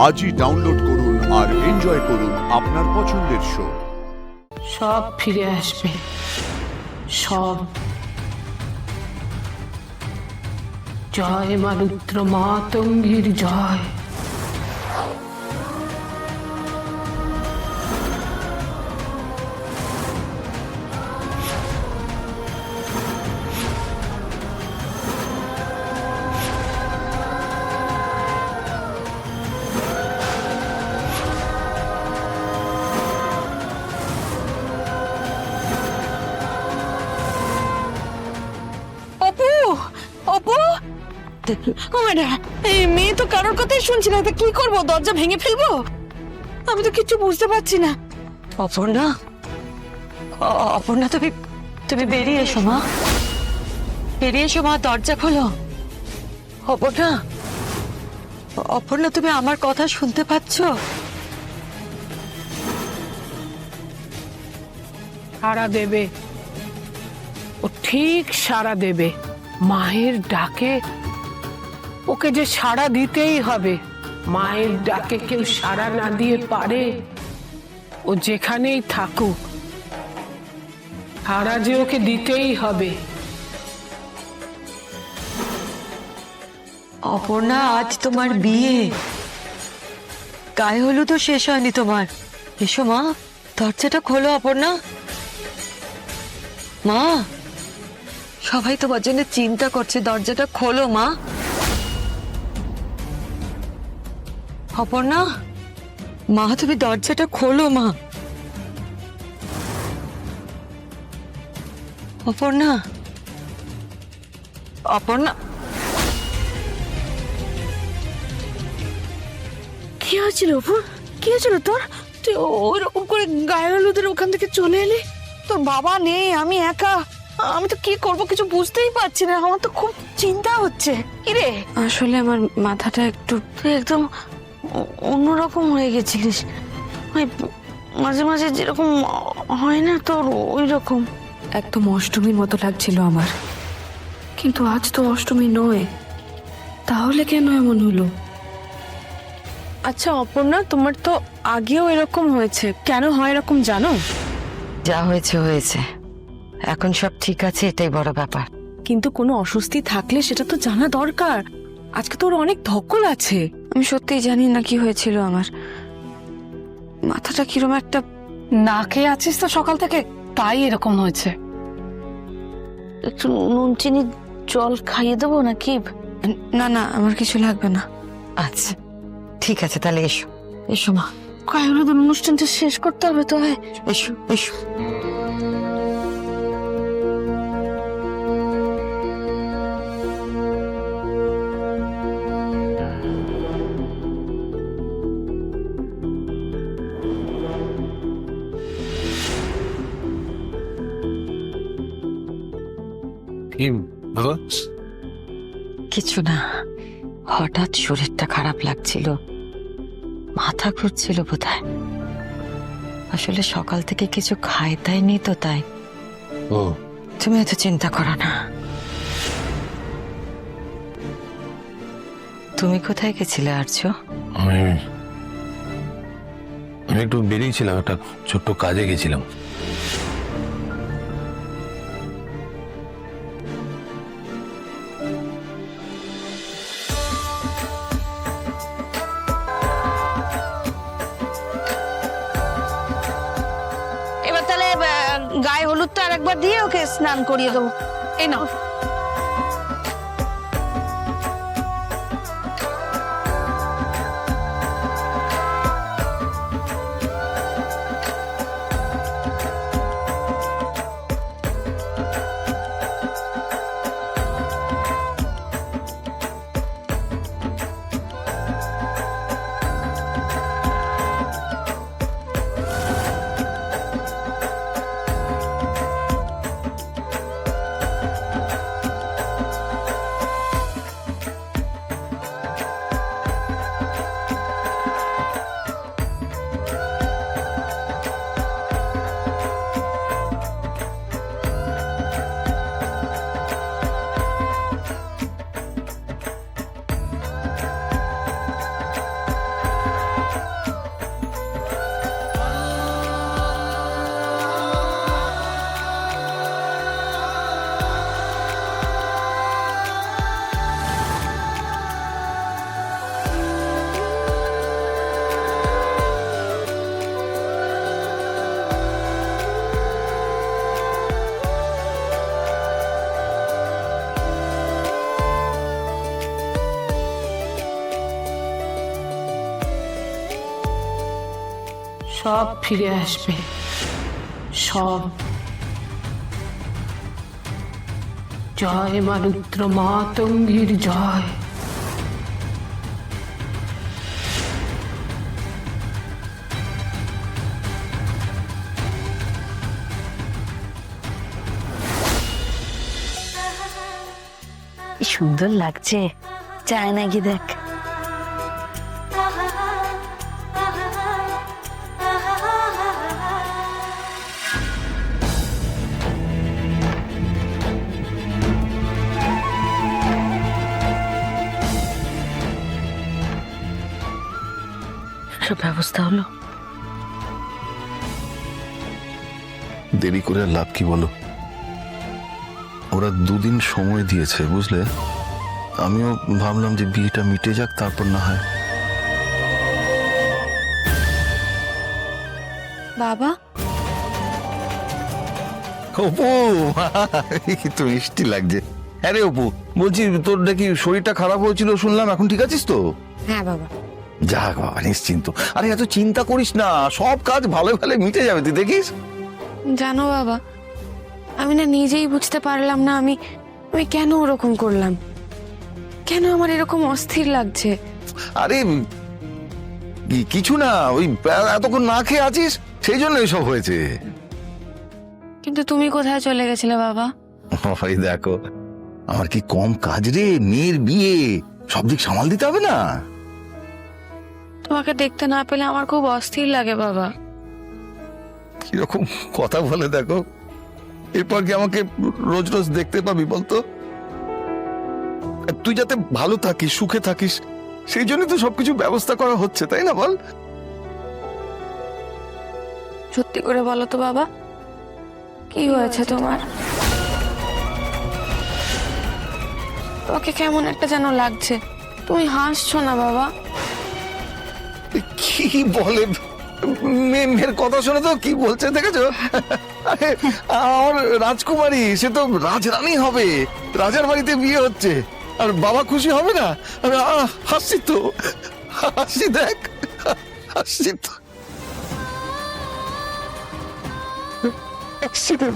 আজই ডাউনলোড করুন আর এনজয় করুন আপনার পছন্দের শো। সব ফিরে আসবে, সব। জয় মা রুদ্র মাতঙ্গীর জয়। অপু, অপু, ও ম্যাডাম, এই মেয়ে তো কারোর কথাই শুনছি না। তা কি করবো? দরজা ভেঙে ফেলবো? আমি তো কিছু বুঝতে পারছি না। অপর্ণা, অপর্ণা, তুমি তুমি বেরিয়ে এসো মা, বেরিয়ে এসো মা, দরজা খোলো। অপর্ণা, অপর্ণা, তুমি আমার কথা শুনতে পাচ্ছ? সাড়া দেবে, ও ঠিক সাড়া দেবে। মায়ের ডাকে ওকে যে সাড়া দিতেই হবে। মায়ের ডাকে কেউ সাড়া না দিয়ে পারে? ও যেখানেই থাকুক, সাড়া যে ওকে দিতেই হবে। অপর্ণা, আজ তোমার বিয়ে, গায়ে হলুদও শেষ হয়নি তোমার। এসো মা, দরজাটা খোলো। অপর্ণা মা, সবাই তোমার জন্য চিন্তা করছে, দরজাটা খোলো মা। অপর্ণা মা, তুমি দরজাটা খোলো মা। অপর্ণা, অপর্ণা, কি হয়েছিল অপু? কি হয়েছিল তোর? তুই ওইরকম করে গায়ে হলুদের ওখান থেকে চলে এলি? তোর বাবা নেই, আমি একা। আমি তো কি করব কিছু বুঝতেই পারছি না। আমার তো খুব চিন্তা হচ্ছে। কি রে? আসলে আমার মাথাটা একটু তুই একদম অন্যরকম হয়ে গেছিলিস। ওই মাঝে মাঝে যেরকম হয় না তোর, ওই রকম। একদম অষ্টমীর মতো লাগছিল আমার, কিন্তু আজ তো অষ্টমী নয়, তাহলে কেন এমন হলো? আচ্ছা অপর্ণা, তোমার তো আগেও এরকম হয়েছে, কেন হয় এরকম জানো? যা হয়েছে হয়েছে, এখন সব ঠিক আছে, এটাই বড় ব্যাপার। কিন্তু কোনো অস্বস্তি থাকলে সেটা তো জানা দরকার। আজকে তোর অনেক ধকল আছে। আমি সত্যিই জানি না কি হয়েছিল আমার, মাথাটা কিরম একটা। না খেয়ে আছিস তো সকাল থেকে, তাই এরকম হয়েছে। একটু নুন চিনি জল খাইয়ে দেবো নাকি? না না, আমার কিছু লাগবে না। আচ্ছা ঠিক আছে, তাহলে এসো। এসো মা, গায়ে হলুদের অনুষ্ঠানটা শেষ করতে হবে তো। এসো এসো। বাবা, কিছু না, হঠাৎ শরীরটা খারাপ লাগছিল, মাথা ঘুরছিল বোধহয়। আসলে সকাল থেকে কিছু খাইতাইনি তো, তাই। ও তুমি এত চিন্তা করো না। তুমি কোথায় গেছিলে আর্য? আমি আমি একটু বেরিয়েছিলাম, একটা ছোট্ট কাজে গেছিলাম। এবার তাহলে গায়ে হলুদটা আর একবার দিয়ে ওকে স্নান করিয়ে দেবো। এই নাও। সব ফিরে আসবে, সব। জয় মা রুদ্র মাতঙ্গীর জয়। কি সুন্দর লাগছে, চায় নাকি দেখ। সব ব্যবস্থা হলো? দেরি করে আর লাভ কি বলো? ওরা 2 দিন সময় দিয়েছে, বুঝলে? আমিও ভাবলাম যে বিয়েটা মিটে যাক, তারপর না হয়। বাবা, অপু, তো মিষ্টি লাগছে। হ্যাঁ রে অপু, বলছি তোর নাকি শরীরটা খারাপ হয়েছিল শুনলাম, এখন ঠিক আছিস তো? হ্যাঁ বাবা। যাক বাবা, নিশ্চিন্ত। আরে এত চিন্তা করিস না, সব কাজ ভালো ভালো মিটে যাবে, তুই দেখিস। জানো বাবা, আমি না নিজেই বুঝতে পারলাম না আমি কেন ওরকম করলাম, কেন আমার এরকম অস্থির লাগছে। আরে কিছু না, ওই এতক্ষণ না খেয়ে আছিস, সেই জন্য এসব হয়েছে। কিন্তু তুমি কোথায় চলে গেছিলে বাবা? ওই দেখো, আমার কি কম কাজ রে, মেয়ের বিয়ে, সব দিক সামাল দিতে হবে না। তোমাকে দেখতে না পেলে আমার খুব অস্থির লাগে বাবা। কিরকম কথা বলে দেখো, এরপর কি আমাকে রোজ রোজ দেখতে পাবি বলতো? তুই যাতে ভালো থাকিস, সুখে থাকিস, সেই জন্য তো সবকিছু ব্যবস্থা করা হচ্ছে, তাই না বল? সত্যি করে বলো তো বাবা, কি হয়েছে তোমার? তোমাকে কেমন একটা যেন লাগছে, তুমি হাসছো না বাবা। কি বলে, মেয়ের কথা শুনে তো কি বলছে দেখেছো? আরে আমার রাজকুমারী, সে তো রাজরানী হবে, রাজার বাড়িতে বিয়ে হচ্ছে, আর বাবা খুশি হবে না? আমি হাসছি তো, হাসছি, দেখ হাসছি তো, হাসছি তো।